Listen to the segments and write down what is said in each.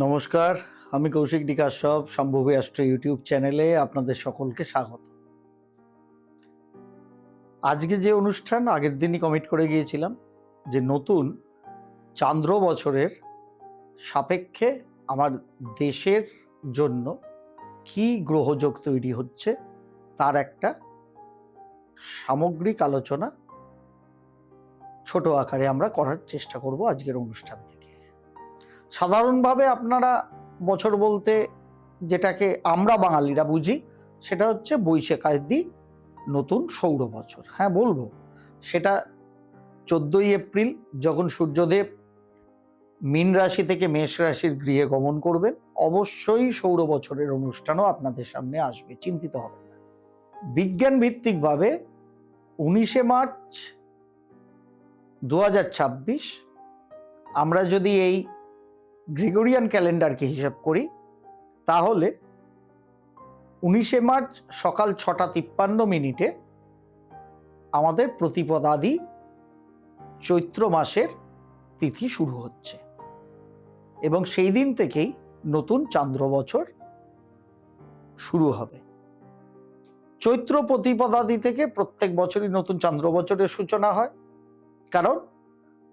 নমস্কার, আমি Koushik D Kashyap Sambhavi astro YouTube চ্যানেলে আপনাদের সকলকে স্বাগত। আজকে যে অনুষ্ঠান আগের দিনই কমিট করে গিয়েছিলাম যে নতুন চান্দ্র বছরের সাপেক্ষে আমার দেশের জন্য কি গ্রহযোগ তৈরি হচ্ছে তার একটা সামগ্রিক আলোচনা ছোট আকারে আমরা করার চেষ্টা করব আজকের অনুষ্ঠান থেকে। সাধারণভাবে আপনারা বছর বলতে যেটাকে আমরা বাঙালিরা বুঝি সেটা হচ্ছে বৈশাখাদি নতুন সৌর বছর। হ্যাঁ, বলবো সেটা 14ই এপ্রিল যখন সূর্যদেব মীন রাশি থেকে মেষ রাশির গৃহে গমন করবেন, অবশ্যই সৌর বছরের অনুষ্ঠানও আপনাদের সামনে আসবে, চিন্তিত হবেন না। বিজ্ঞান ভিত্তিকভাবে 19শে মার্চ 2026 আমরা যদি এই গ্রেগরিয়ান ক্যালেন্ডারকে হিসাব করি তাহলে 19শে মার্চ সকাল 6:53 আমাদের প্রতিপদাদি চৈত্র মাসের তিথি শুরু হচ্ছে এবং সেই দিন থেকেই নতুন চান্দ্র বছর শুরু হবে। চৈত্র প্রতিপদাদি থেকে প্রত্যেক বছরই নতুন চান্দ্র বছরের সূচনা হয়, কারণ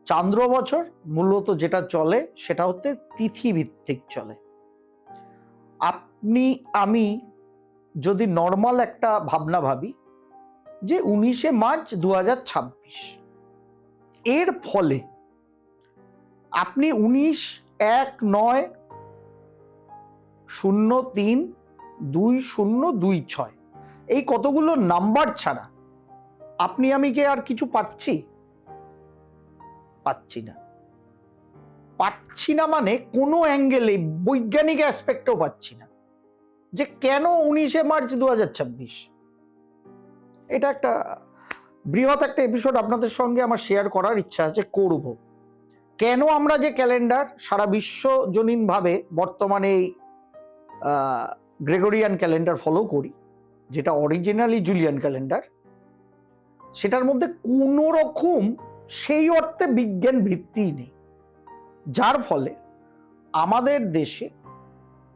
চান্দ্র বছর মূলত যেটা চলে সেটা হচ্ছে তিথি ভিত্তিক চলে। আপনি আমি যদি নর্মাল একটা ভাবনা ভাবি যে 19শে মার্চ 2026, এর ফলে আপনি 19-1-9-03-2026 এই কতগুলো নাম্বার ছাড়া আপনি আমি কি আর কিছু পাচ্ছি না, মানে কোনো অ্যাঙ্গেলে বৈজ্ঞানিক অ্যাসপেক্টও পাচ্ছি না যে কেন 19শে মার্চ 2026। এটা একটা বৃহৎ একটা এপিসোড আপনাদের সঙ্গে আমার শেয়ার করার ইচ্ছা আছে, করব। কেন আমরা যে ক্যালেন্ডার সারা বিশ্বজনীনভাবে বর্তমানে এই গ্রেগরিয়ান ক্যালেন্ডার ফলো করি, যেটা অরিজিনালি জুলিয়ান ক্যালেন্ডার, সেটার মধ্যে কোনো রকম সেই অর্থে বিজ্ঞান ভিত্তি নেই, যার ফলে আমাদের দেশে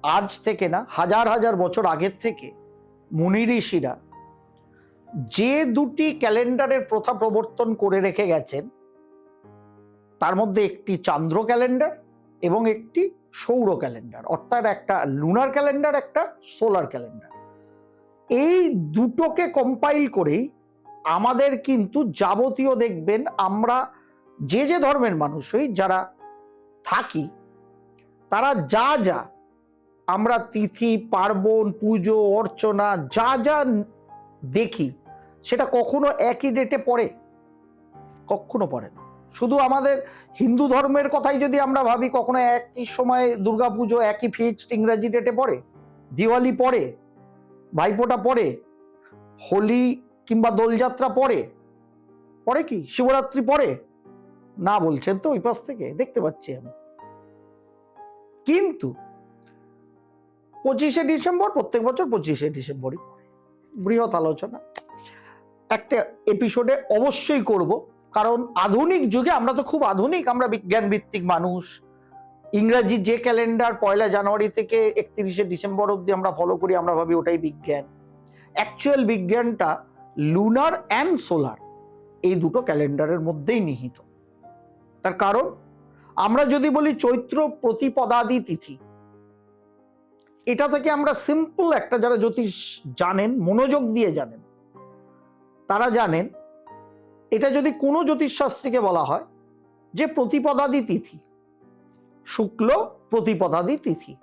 আজ থেকে না হাজার হাজার বছর আগের থেকে মুনি ঋষিরা যে দুটি ক্যালেন্ডারের প্রথা প্রবর্তন করে রেখে গেছেন তার মধ্যে একটি চান্দ্র ক্যালেন্ডার এবং একটি সৌর ক্যালেন্ডার, অর্থাৎ একটা লুনার ক্যালেন্ডার, একটা সোলার ক্যালেন্ডার। এই দুটোকে কম্পাইল করেই আমাদের কিন্তু যাবতীয় দেখবেন আমরা যে যে ধর্মের মানুষই যারা থাকি তারা যা যা আমরা তিথি পার্বণ পুজো অর্চনা যা যা দেখি সেটা কখনো একই ডেটে পড়ে? কখনো পড়ে না। শুধু আমাদের হিন্দু ধর্মের কথাই যদি আমরা ভাবি, কখনো একই সময় দুর্গাপুজো একই ফিক্সড ইংরাজি ডেটে পড়ে? দিওয়ালি পড়ে? ভাইফোঁটা পড়ে? হোলি কিংবা দোলযাত্রা পড়ে কি? শিবরাত্রি পড়ে না? বলছেন তো ওই পাশ থেকে দেখতে পাচ্ছি আমি। কিন্তু 25শে ডিসেম্বর প্রত্যেক বছর 25শে ডিসেম্বরই পড়ে। বৃহৎ আলোচনা একটা এপিসোডে অবশ্যই করব, কারণ আধুনিক যুগে আমরা তো খুব আধুনিক, আমরা বিজ্ঞান ভিত্তিক মানুষ। ইংরাজি যে ক্যালেন্ডার 1 জানুয়ারি থেকে 31শে ডিসেম্বর অবধি আমরা ফলো করি, আমরা ভাবি ওটাই বিজ্ঞান। অ্যাকচুয়াল বিজ্ঞানটা লুনার অ্যান্ড সোলার এই দুটো ক্যালেন্ডারের মধ্যেই নিহিত। তার কারণ আমরা যদি বলি চৈত্র প্রতিপদাদি তিথি, এটা থেকে আমরা সিম্পল একটা, যারা জ্যোতিষ জানেন, মনোযোগ দিয়ে জানেন, তারা জানেন এটা যদি কোনো জ্যোতিষশাস্ত্রীকে বলা হয় যে প্রতিপদাদি তিথি, শুক্ল প্রতিপদাদি তিথি,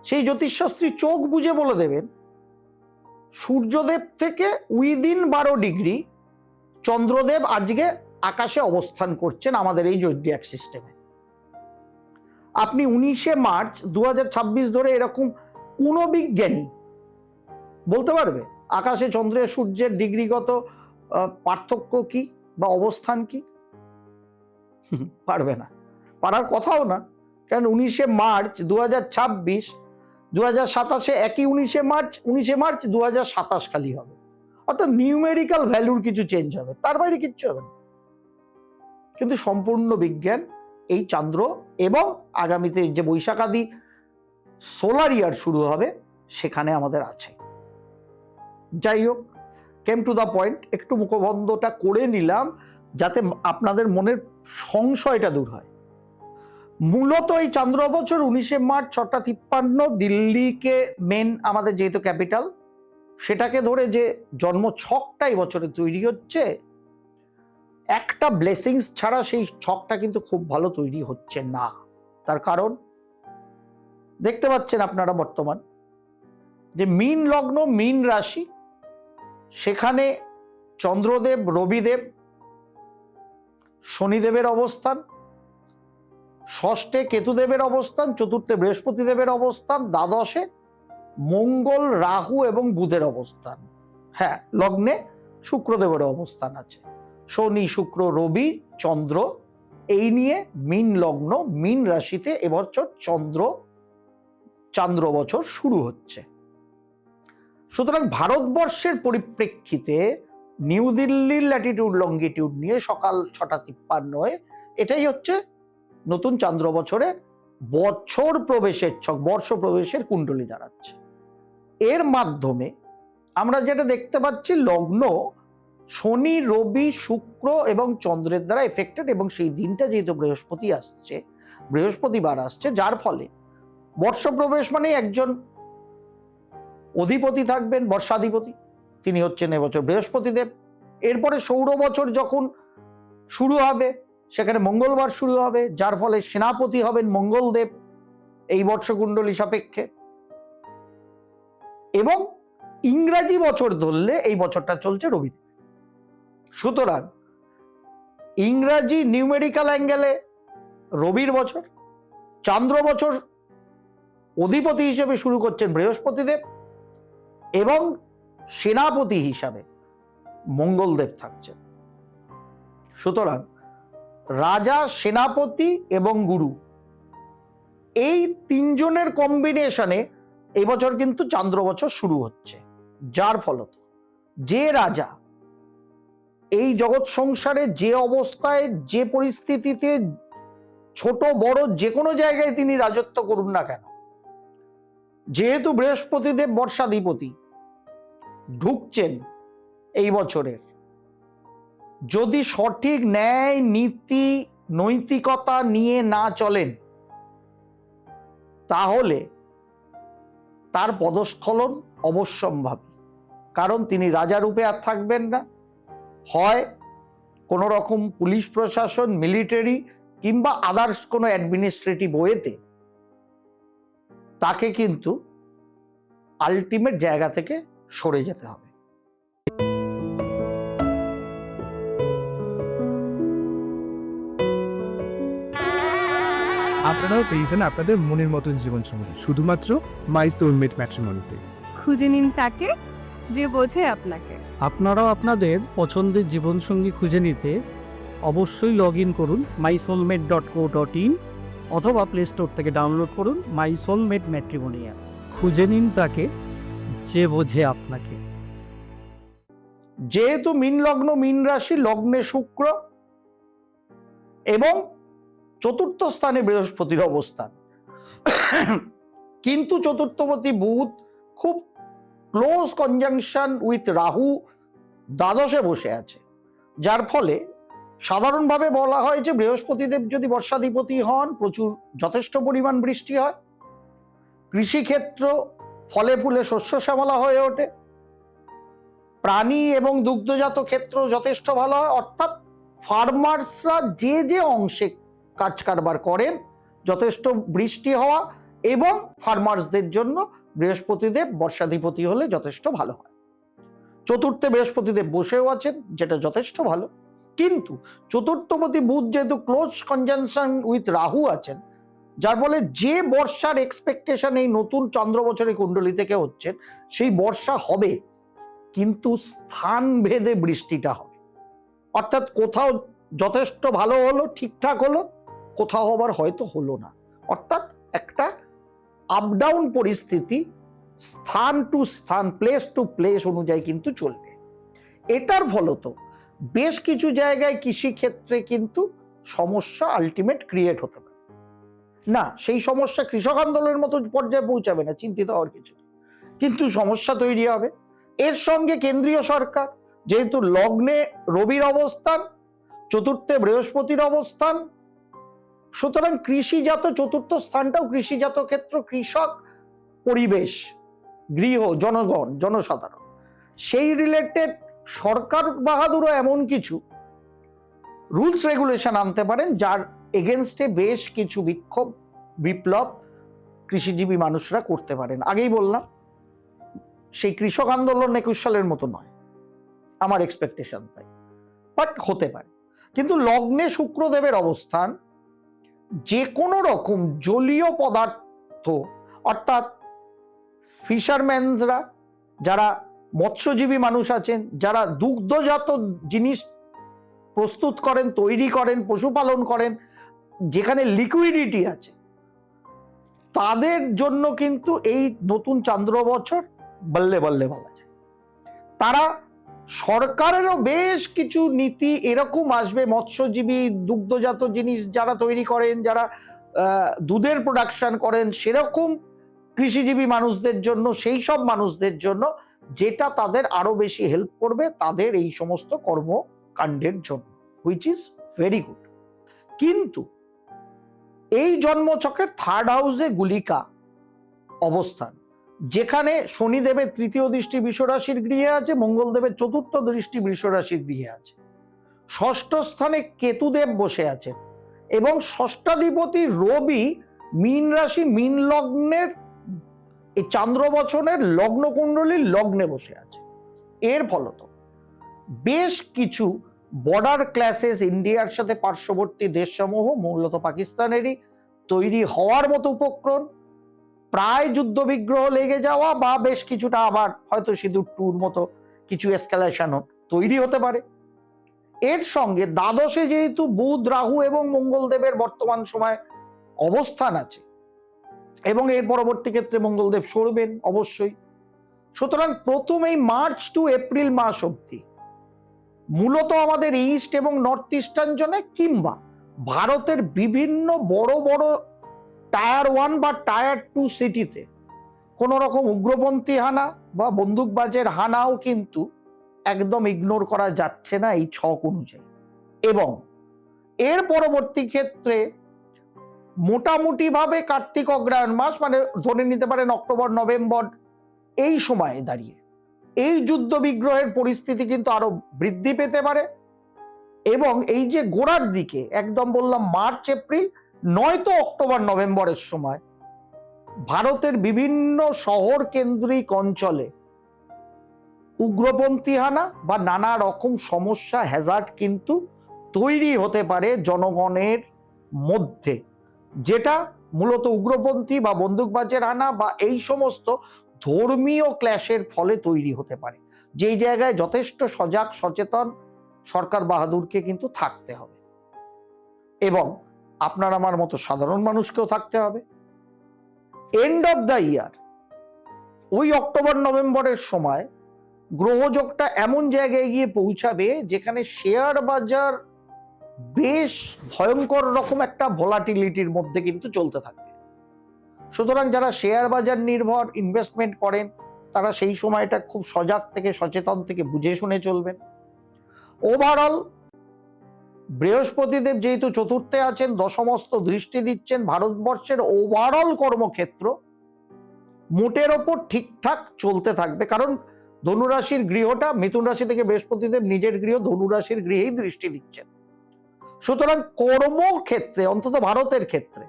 সেই জ্যোতিষশাস্ত্রী চোখ বুঝে বলে দেবেন সূর্যদেব থেকে উইদিন 12 ডিগ্রি চন্দ্রদেব আজকে আকাশে অবস্থান করছেন আমাদের এই জোডিয়াক সিস্টেমে। আপনি 19শে মার্চ 2026 ধরে এরকম কোনো বিজ্ঞানী বলতে পারবে আকাশে চন্দ্রের সূর্যের ডিগ্রিগত পার্থক্য কি বা অবস্থান কি? পারবে না, পারার কথাও না। কারণ 19শে মার্চ 2026 2027 একই 19শে মার্চ 2027 খালি হবে, অর্থাৎ নিউমেরিক্যাল ভ্যালুর কিছু চেঞ্জ হবে, তার বাইরে কিচ্ছু হবে না। কিন্তু সম্পূর্ণ বিজ্ঞান এই চান্দ্র এবং আগামীতে যে বৈশাখাদি সোলার ইয়ার শুরু হবে সেখানে আমাদের আছে। যাই হোক, কেম টু দ্য পয়েন্ট, একটু মুখবন্ধটা করে নিলাম যাতে আপনাদের মনের সংশয়টা দূর হয়। মূলত এই চন্দ্র বছর 19শে মার্চ 6:53 দিল্লিকে মেন আমাদের যেহেতু ক্যাপিটাল, সেটাকে ধরে যে জন্ম ছকটা এই বছরে তৈরি হচ্ছে, একটা ব্লেসিংস ছাড়া সেই ছকটা কিন্তু খুব ভালো তৈরি হচ্ছে না। তার কারণ দেখতে পাচ্ছেন আপনারা বর্তমান যে মীন লগ্ন, মীন রাশি, সেখানে চন্দ্রদেব, রবিদেব, শনিদেবের অবস্থান, ষষ্ঠে কেতুদেবের অবস্থান, চতুর্থে বৃহস্পতি দেবের অবস্থান, দ্বাদশে মঙ্গল, রাহু এবং বুধের অবস্থান। হ্যাঁ, লগ্নে শুক্রদেবের অবস্থান আছে। শনি, শুক্র, রবি, চন্দ্র, এই নিয়ে মীন লগ্ন, মীন রাশিতে এবছর চান্দ্র বছর শুরু হচ্ছে। সুতরাং ভারতবর্ষের পরিপ্রেক্ষিতে নিউ দিল্লির ল্যাটিটিউড লঙ্গিটিউড নিয়ে সকাল 6:53 এটাই হচ্ছে নতুন চান্দ্র বছরের বছর প্রবেশের ছক, বর্ষ প্রবেশের কুণ্ডলী দাঁড়াচ্ছে। এর মাধ্যমে আমরা যেটা দেখতে পাচ্ছি, লগ্ন শনি, রবি, শুক্র এবং চন্দ্রের দ্বারা এফেক্টেড, এবং সেই দিনটা যেহেতু বৃহস্পতিবার আসছে, যার ফলে বর্ষ প্রবেশ মানে একজন অধিপতি থাকবেন, বর্ষাধিপতি, তিনি হচ্ছেন এবছর বৃহস্পতিদেব। এরপরে সৌর বছর যখন শুরু হবে সেখানে মঙ্গলবার শুরু হবে, যার ফলে সেনাপতি হবেন মঙ্গলদেব এই বর্ষকুণ্ডলী সাপেক্ষে। এবং ইংরাজি বছর ধরলে এই বছরটা চলছে রবি। সুতরাং ইংরাজি নিউমেরিক্যাল অ্যাঙ্গেলে রবির বছর, চান্দ্র বছর অধিপতি হিসেবে শুরু করছেন বৃহস্পতিদেব, এবং সেনাপতি হিসাবে মঙ্গলদেব থাকছেন। সুতরাং রাজা, সেনাপতি এবং গুরু, এই তিনজনের কম্বিনেশনে এই বছর কিন্তু চান্দ্র বছর শুরু হচ্ছে, যার ফলত যে রাজা এই জগৎ সংসারে যে অবস্থায়, যে পরিস্থিতিতে, ছোট বড় যে কোনো জায়গায় তিনি রাজত্ব করুন না কেন, যেহেতু বৃহস্পতিদেব বর্ষাধিপতি ঢুকছেন এই বছরের, যদি সঠিক ন্যায়, নীতি, নৈতিকতা নিয়ে না চলেন, তাহলে তার পদস্খলন অবশ্যম্ভাবী। কারণ তিনি রাজারূপে আর থাকবেন না, হয় কোনো রকম পুলিশ প্রশাসন, মিলিটারি কিংবা আদার্স কোনো অ্যাডমিনিস্ট্রেটিভ ওয়েতে তাকে কিন্তু আলটিমেট জায়গা থেকে সরে যেতে হবে। আপনারাও পেয়েছেন আপনাদের মনের মতন জীবনসঙ্গী শুধুমাত্র মাই সোলমেট ম্যাট্রিমনিতে। খুঁজে নিন তাকে যে বোঝে আপনাকে। আপনারাও আপনাদের পছন্দের জীবনসঙ্গী খুঁজে নিতে অবশ্যই লগ ইন করুন mysoulmate.co.in অথবা প্লে স্টোর থেকে ডাউনলোড করুন মাই সোলমেট ম্যাট্রিমনি অ্যাপ। খুঁজে নিন তাকে যে বোঝে আপনাকে। যেহেতু মীন লগ্ন, মীন রাশি, লগ্নে শুক্র এবং চতুর্থ স্থানে বৃহস্পতির অবস্থান, কিন্তু চতুর্থপতি বুধ খুব ক্লোজ কনজাংশন উইথ রাহু দ্বাদশে বসে আছে, যার ফলে সাধারণভাবে বলা হয় যে বৃহস্পতিদেব যদি বর্ষাধিপতি হন, যথেষ্ট পরিমাণ বৃষ্টি হয়, কৃষিক্ষেত্র ফলে ফুলে শস্য শ্যামলা হয়ে ওঠে, প্রাণী এবং দুগ্ধজাত ক্ষেত্র যথেষ্ট ভালো হয়। অর্থাৎ ফার্মার্সরা যে যে অংশে কাজ কারবার করেন, যথেষ্ট বৃষ্টি হওয়া এবং ফার্মার্সদের জন্য বৃহস্পতিদেব বর্ষাধিপতি হলে যথেষ্ট ভালো হয়। চতুর্থে বৃহস্পতিদেব বসেও আছেন, যেটা যথেষ্ট ভালো। কিন্তু চতুর্থপতি বুধ যেহেতু ক্লোজ কনজাংশন উইথ রাহু আছেন, যার ফলে যে বর্ষার এক্সপেকটেশন এই নতুন চন্দ্র বছরের কুণ্ডলী থেকে হচ্ছেন, সেই বর্ষা হবে, কিন্তু স্থান ভেদে বৃষ্টিটা হবে। অর্থাৎ কোথাও যথেষ্ট ভালো হলো, ঠিকঠাক হলো, কোথাও আবার হয়তো হলো না। অর্থাৎ একটা আপ ডাউন পরিস্থিতি স্থান টু স্থান, প্লেস টু প্লেস অনুযায়ী কিন্তু চলবে। এটার ফলত বেশ কিছু জায়গায় কৃষিক্ষেত্রে কিন্তু সমস্যা আলটিমেট ক্রিয়েট হতে পারে। না, সেই সমস্যা কৃষক আন্দোলনের মতো পর্যায়ে পৌঁছাবে না, চিন্তিত হওয়ার কিছু নেই। কিন্তু সমস্যা তৈরি হবে। এর সঙ্গে কেন্দ্রীয় সরকার যেহেতু লগ্নে রবির অবস্থান, চতুর্থে বৃহস্পতির অবস্থান, সুতরাং কৃষিজাত চতুর্থ স্থানটাও কৃষিজাত ক্ষেত্র, কৃষক, পরিবেশ, গৃহ, জনগণ, জনসাধারণ, সেই রিলেটেড সরকার বাহাদুরও এমন কিছু রুলস রেগুলেশন আনতে পারেন যার এগেনস্টে বেশ কিছু বিক্ষোভ, বিপ্লব কৃষিজীবী মানুষরা করতে পারেন। আগেই বললাম, সেই কৃষক আন্দোলন 21 সালের মতো নয় আমার এক্সপেকটেশন, তাই, বাট হতে পারে। কিন্তু লগ্নে শুক্রদেবের অবস্থান যে কোনো রকম জলীয় পদার্থ, অর্থাৎ ফিশারম্যানরা, যারা মৎস্যজীবী মানুষ আছেন, যারা দুগ্ধজাত জিনিস প্রস্তুত করেন, তৈরি করেন, পশুপালন করেন, যেখানে লিকুইডিটি আছে, তাদের জন্য কিন্তু এই নতুন চান্দ্র বছর বল্লে বল্লে বলা যায়। তারা সরকারেরও বেশ কিছু নীতি এরকম আসবে, মৎস্যজীবী, দুগ্ধজাত জিনিস যারা তৈরি করেন, যারা দুধের প্রোডাকশন করেন, সেরকম কৃষিজীবী মানুষদের জন্য, সেই সব মানুষদের জন্য, যেটা তাদের আরো বেশি হেল্প করবে তাদের এই সমস্ত কর্মকাণ্ডের জন্য, হুইচ ইজ ভেরি গুড। কিন্তু এই জন্মছকের থার্ড হাউসে গুলিকা অবস্থান, যেখানে শনিদেবের তৃতীয় দৃষ্টি বৃষরাশির গৃহে আছে, মঙ্গলদেবের চতুর্থ দৃষ্টি বৃষরাশির গৃহে আছে, ষষ্ঠ স্থানে কেতুদেব বসে আছেন, এবং ষষ্ঠাধিপতি রবি মীন রাশি, মীন লগ্নের, এই চান্দ্র বছরের লগ্ন কুণ্ডলীর লগ্নে বসে আছে। এর ফলত বেশ কিছু বর্ডার ক্লাসেস ইন্ডিয়ার সাথে পার্শ্ববর্তী দেশসমূহ, মূলত পাকিস্তানেরই, তৈরি হওয়ার মতো উপক্রম, প্রায় যুদ্ধ বিগ্রহ লেগে যাওয়া, বা বেশ কিছুটা আবার হয়তো সিঁদুর টুর মতো কিছু এসকালেশনও তৈরি হতে পারে। এর সঙ্গে দ্বাদশে যেহেতু বুধ, রাহু এবং মঙ্গলদেবের বর্তমান সময় অবস্থান আছে, এবং এর পরবর্তী ক্ষেত্রে মঙ্গলদেব সরবেন অবশ্যই, সুতরাং প্রথমেই মার্চ টু এপ্রিল মাস অবধি মূলত আমাদের ইস্ট এবং নর্থ ইস্টার্ন জোনে, কিংবা ভারতের বিভিন্ন বড় বড় টায়ার 1 বা টায়ার 2 সিটিতে কোনো রকম উগ্রপন্থী হানা বা বন্দুকবাজের হানাও কিন্তু একদম ইগনোর করা যাচ্ছে না এই ছক অনুযায়ী। এবং এর পরবর্তী ক্ষেত্রে মোটামুটি ভাবে কার্তিক অগ্রহায়ণ মাস, মানে ধরে নিতে পারেন অক্টোবর নভেম্বর, এই সময়ে দাঁড়িয়ে এই যুদ্ধ বিগ্রহের পরিস্থিতি কিন্তু আরো বৃদ্ধি পেতে পারে। এবং এই যে গোড়ার দিকে একদম বললাম মার্চ এপ্রিল, নয়তো অক্টোবর নভেম্বরের সময় ভারতের বিভিন্ন শহর কেন্দ্রিক অঞ্চলে উগ্রপন্থী হানা বা নানা রকম সমস্যা, হ্যাজার্ড কিন্তু তৈরি হতে পারে জনগণের মধ্যে, যেটা মূলত উগ্রপন্থী বা বন্দুকবাজের হানা বা এই সমস্ত ধর্মীয় ক্ল্যাশের ফলে তৈরি হতে পারে, যেই জায়গায় যথেষ্ট সজাগ সচেতন সরকার বাহাদুরকে কিন্তু থাকতে হবে, এবং আপনার আমার মতো সাধারণ মানুষকেও থাকতে হবে। এন্ড অফ দ্য ইয়ার, ওই অক্টোবর নভেম্বরের সময় গ্রহযোগটা এমন জায়গায় গিয়ে পৌঁছাবে যেখানে শেয়ার বাজার বেশ ভয়ঙ্কর রকম একটা ভোলাটিলিটির মধ্যে কিন্তু চলতে থাকবে। সুতরাং যারা শেয়ার বাজার নির্ভর ইনভেস্টমেন্ট করেন, তারা সেই সময়টা খুব সজাগ থেকে, সচেতন থেকে বুঝে শুনে চলবেন। ওভারঅল বৃহস্পতিদেব যেহেতু চতুর্থে আছেন, দশমস্ত দৃষ্টি দিচ্ছেন, ভারতবর্ষের ওভারঅল কর্মক্ষেত্র মোটের ওপর ঠিকঠাক চলতে থাকবে, কারণ ধনুরাশির গৃহটা, মিথুন রাশি থেকে বৃহস্পতিদেব নিজের গৃহ ধনুরাশির গৃহেই দৃষ্টি দিচ্ছেন। সুতরাং কর্মক্ষেত্রে, অন্তত ভারতের ক্ষেত্রে,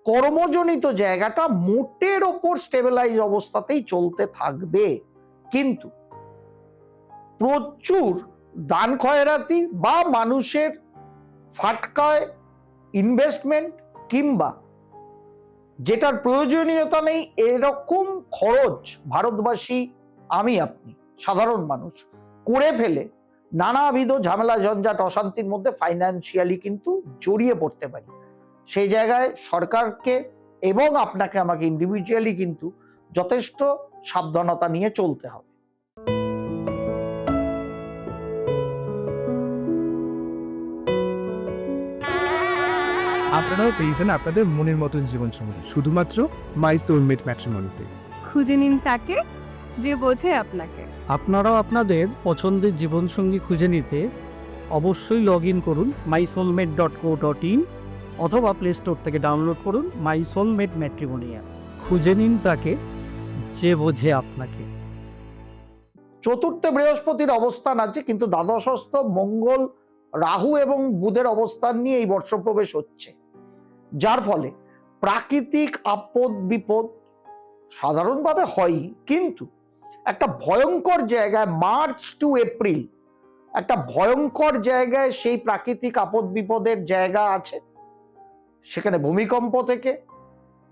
কর্মজনিত জায়গাটা মোটের ওপর স্টেবিলাইজ অবস্থাতেই চলতে থাকবে। কিন্তু প্রচুর দান খয়রাতি বা মানুষের ফাটকায় ইনভেস্টমেন্ট, কিংবা যেটার প্রয়োজনীয়তা নেই এরকম খরচ ভারতবাসী, আমি আপনি সাধারণ মানুষ করে ফেলে নানাবিধ ঝামেলা, ঝঞ্ঝাট, অশান্তির মধ্যে ফাইন্যান্সিয়ালি কিন্তু জড়িয়ে পড়তে পারি। সেই জায়গায় সরকারকে এবং আপনাকে আমাকে ইন্ডিভিজুয়ালি কিন্তু যথেষ্ট সাবধানতা নিয়ে চলতে হবে। আপনারাও পেয়েছেন আপনাদের মনের মতন জীবনসঙ্গী শুধুমাত্র মাই সোলমেট ম্যাট্রিমনিতে। খুঁজে নিন তাকে যে বোঝে আপনাকে। আপনারাও আপনাদের পছন্দের জীবনসঙ্গী খুঁজে নিতে অবশ্যই লগ ইন করুন mysoulmate.co.in অথবা প্লে স্টোর থেকে ডাউনলোড করুন মাই সোলমেট ম্যাট্রিমনি অ্যাপ। খুঁজে নিন তাকে যে বোঝে আপনাকে। চতুর্থে বৃহস্পতির অবস্থান আছে, কিন্তু দ্বাদশস্থ মঙ্গল, রাহু এবং বুধের অবস্থান নিয়ে এই বর্ষ প্রবেশ হচ্ছে, যার ফলে প্রাকৃতিক আপদ বিপদ সাধারণভাবে হয়ই, কিন্তু একটা ভয়ঙ্কর জায়গায় মার্চ টু এপ্রিল একটা ভয়ঙ্কর জায়গায় সেই প্রাকৃতিক আপদ বিপদের জায়গা আছে। সেখানে ভূমিকম্প থেকে,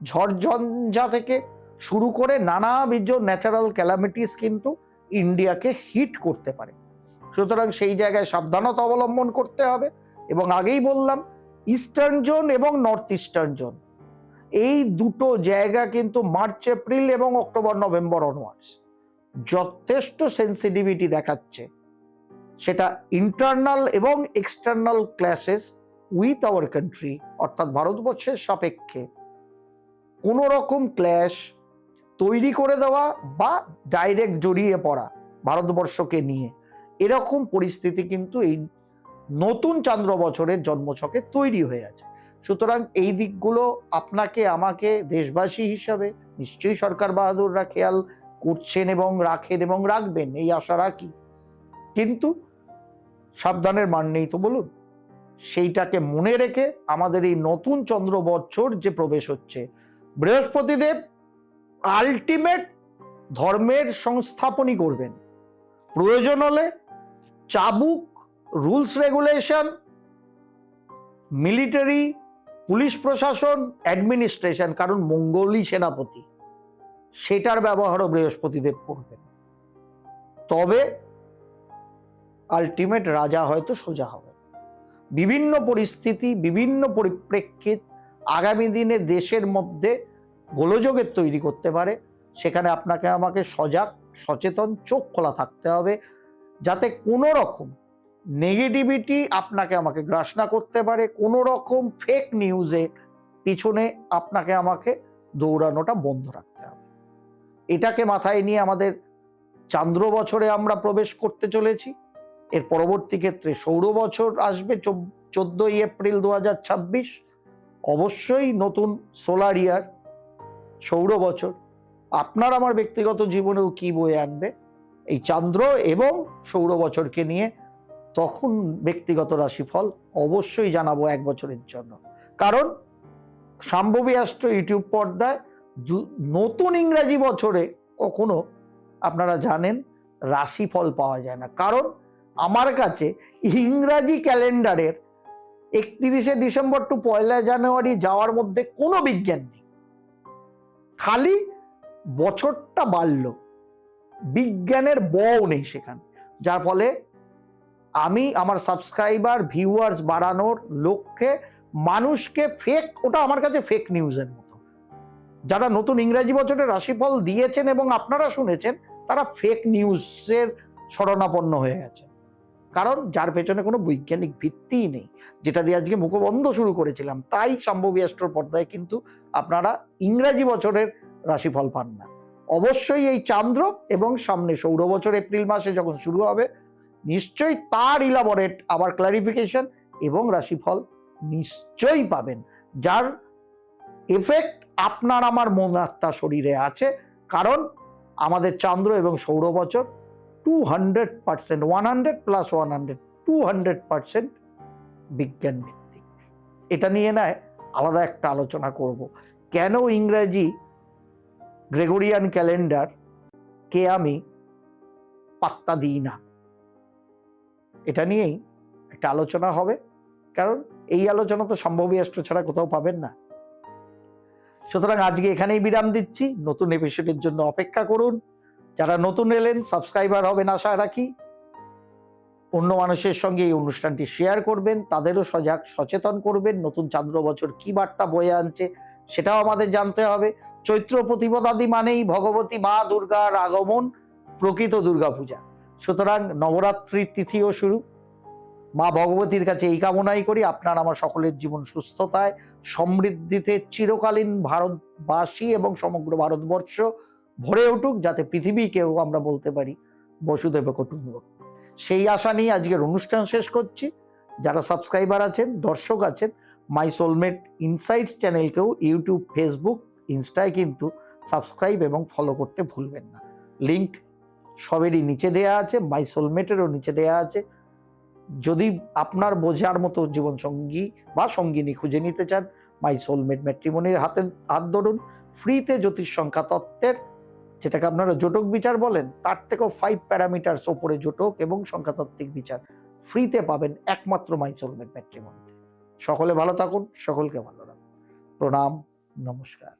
ঝড়ঝঞ্ঝা থেকে শুরু করে নানাবিধ ন্যাচারাল ক্যালামিটিস কিন্তু ইন্ডিয়াকে হিট করতে পারে। সুতরাং সেই জায়গায় সাবধানতা অবলম্বন করতে হবে। এবং আগেই বললাম, ইস্টার্ন জোন এবং নর্থ ইস্টার্ন জোন, এই দুটো জায়গা কিন্তু মার্চ এপ্রিল এবং অক্টোবর নভেম্বর অনওয়ার্ডস যথেষ্ট সেন্সিটিভিটি দেখাচ্ছে। সেটা ইন্টারনাল এবং external clashes with our country, অর্থাৎ ভারতবর্ষের সাপেক্ষে কোনো রকম ক্ল্যাশ তৈরি করে দেওয়া বা ডাইরেক্ট জড়িয়ে পড়া ভারতবর্ষকে নিয়ে, এরকম পরিস্থিতি কিন্তু এই নতুন চান্দ্র বছরের জন্মছকে তৈরি হয়ে আছে। সুতরাং এই দিকগুলো আপনাকে আমাকে দেশবাসী হিসাবে নিশ্চয়ই সরকার বাহাদুররা খেয়াল করছেন এবং রাখেন এবং রাখবেন, এই আশা রাখি। কিন্তু সাবধানের মান নেই তো বলুন। সেইটাকে মনে রেখে আমাদের এই নতুন চন্দ্র বছর যে প্রবেশ হচ্ছে, বৃহস্পতিদেব আলটিমেট ধর্মের সংস্থাপনই করবেন। প্রয়োজন হলে চাবুক, রুলস রেগুলেশন, মিলিটারি, পুলিশ প্রশাসন, অ্যাডমিনিস্ট্রেশন, কারণ মঙ্গলই সেনাপতি, সেটার ব্যবহারও বৃহস্পতিদেব করবেন। তবে আলটিমেট রাজা হয়তো সোজা হবে। বিভিন্ন পরিস্থিতি, বিভিন্ন পরিপ্রেক্ষিত আগামী দিনে দেশের মধ্যে গোলযোগের তৈরি করতে পারে। সেখানে আপনাকে আমাকে সজাগ, সচেতন, চোখ খোলা থাকতে হবে, যাতে কোনো রকম নেগেটিভিটি আপনাকে আমাকে গ্রাস না করতে পারে। কোনো রকম ফেক নিউজে পিছনে আপনাকে আমাকে দৌড়ানোটা বন্ধ রাখতে হবে। এটাকে মাথায় নিয়ে আমাদের চান্দ্র বছরে আমরা প্রবেশ করতে চলেছি। এর পরবর্তী ক্ষেত্রে সৌর বছর আসবে 14ই এপ্রিল 2026। অবশ্যই নতুন সোলার ইয়ার, সৌর বছর আপনার আমার ব্যক্তিগত জীবনেও কি বয়ে আনবে এই চান্দ্র এবং সৌর বছরকে নিয়ে, তখন ব্যক্তিগত রাশিফল অবশ্যই জানাবো এক বছরের জন্য। কারণ শাম্ভবী অ্যাস্ট্রো ইউটিউব পর্দায় নতুন ইংরাজি বছরে কখনো আপনারা জানেন রাশিফল পাওয়া যায় না, কারণ আমার কাছে ইংরাজি ক্যালেন্ডারের 31শে ডিসেম্বর টু 1লা জানুয়ারি যাওয়ার মধ্যে কোনো বিজ্ঞান নেই। খালি বছরটা বাড়ল, বিজ্ঞানের বও নেই সেখানে। যার ফলে আমি আমার সাবস্ক্রাইবার, ভিউয়ার্স বাড়ানোর লক্ষ্যে মানুষকে ওটা আমার কাছে ফেক নিউজের মতো। যারা নতুন ইংরাজি বছরের রাশিফল দিয়েছেন এবং আপনারা শুনেছেন, তারা ফেক নিউজের শরণাপন্ন হয়ে গেছে। কারণ যার পেছনে কোনো বৈজ্ঞানিক ভিত্তিই নেই, যেটা দিয়ে আজকে মুখবন্ধ শুরু করেছিলাম। তাই শাম্ভবী অ্যাস্ট্রোর পর্দায় কিন্তু আপনারা ইংরাজি বছরের রাশিফল পান না। অবশ্যই এই চান্দ্র এবং সামনে সৌর বছর এপ্রিল মাসে যখন শুরু হবে, নিশ্চয়ই তার ইলাবোরেট আবার ক্লারিফিকেশন এবং রাশিফল নিশ্চয়ই পাবেন, যার এফেক্ট আপনার আমার মন আত্মা শরীরে আছে। কারণ আমাদের চান্দ্র এবং সৌর বছর 200%, 100 + 100, 200% বিজ্ঞান ভিত্তিক। এটা নিয়ে নয় আলাদা একটা আলোচনা করব, কেন ইংরাজি গ্রেগরিয়ান ক্যালেন্ডার কে আমি পাত্তা দিই না। এটা নিয়েই একটা আলোচনা হবে, কারণ এই আলোচনা তো শাম্ভবী অ্যাস্ট্রো ছাড়া কোথাও পাবেন না। সুতরাং আজকে এখানেই বিরাম দিচ্ছি। নতুন এপিসোডের জন্য অপেক্ষা করুন। যারা নতুন এলেন, সাবস্ক্রাইবার হবেন আশা রাখি। অন্য মানুষের সঙ্গে এই অনুষ্ঠানটি শেয়ার করবেন, তাদেরও সজাগ সচেতন করবেন। নতুন চান্দ্র বছর কি বার্তা বয়ে আনছে সেটাও আমাদের জানতে হবে। চৈত্র প্রতিপদাদি মানেই ভগবতী মা দুর্গার আগমন, প্রকৃত দুর্গাপূজা। সুতরাং নবরাত্রির তিথিও শুরু। মা ভগবতীর কাছে এই কামনাই করি আপনার আমার সকলের জীবন সুস্থতায়, সমৃদ্ধিতে চিরকালীন ভারতবাসী এবং সমগ্র ভারতবর্ষ ভরে উঠুক, যাতে পৃথিবীকেও আমরা বলতে পারি বসুধৈব কুটুম্বকম। সেই আশা নিয়ে আজকের অনুষ্ঠান শেষ করছি। যারা সাবস্ক্রাইবার আছেন, দর্শক আছেন, মাই সোলমেট ইনসাইটস চ্যানেলকেও ইউটিউব, ফেসবুক, ইনস্টায় কিন্তু সাবস্ক্রাইব এবং ফলো করতে ভুলবেন না। লিংক সবেরই নিচে দেয়া আছে, মাই সোলমেটেরও নিচে দেয়া আছে। যদি আপনার বোঝার মতো জীবনসঙ্গী বা সঙ্গিনী খুঁজে নিতে চান, মাই সোলমেট ম্যাট্রিমনির হাত ধরুন। ফ্রিতে জ্যোতিষ সংখ্যা তত্ত্বের, যেটাকে আপনারা জোটক বিচার বলেন, তার থেকেও 5 প্যারামিটার্স ওপরে জোটক এবং সংখ্যাতাত্ত্বিক বিচার ফ্রিতে পাবেন একমাত্র মাই সোলমেট ম্যাট্রিমনিতে। সকলে ভালো থাকুন, সকলকে ভালো রাখুন। প্রণাম, নমস্কার।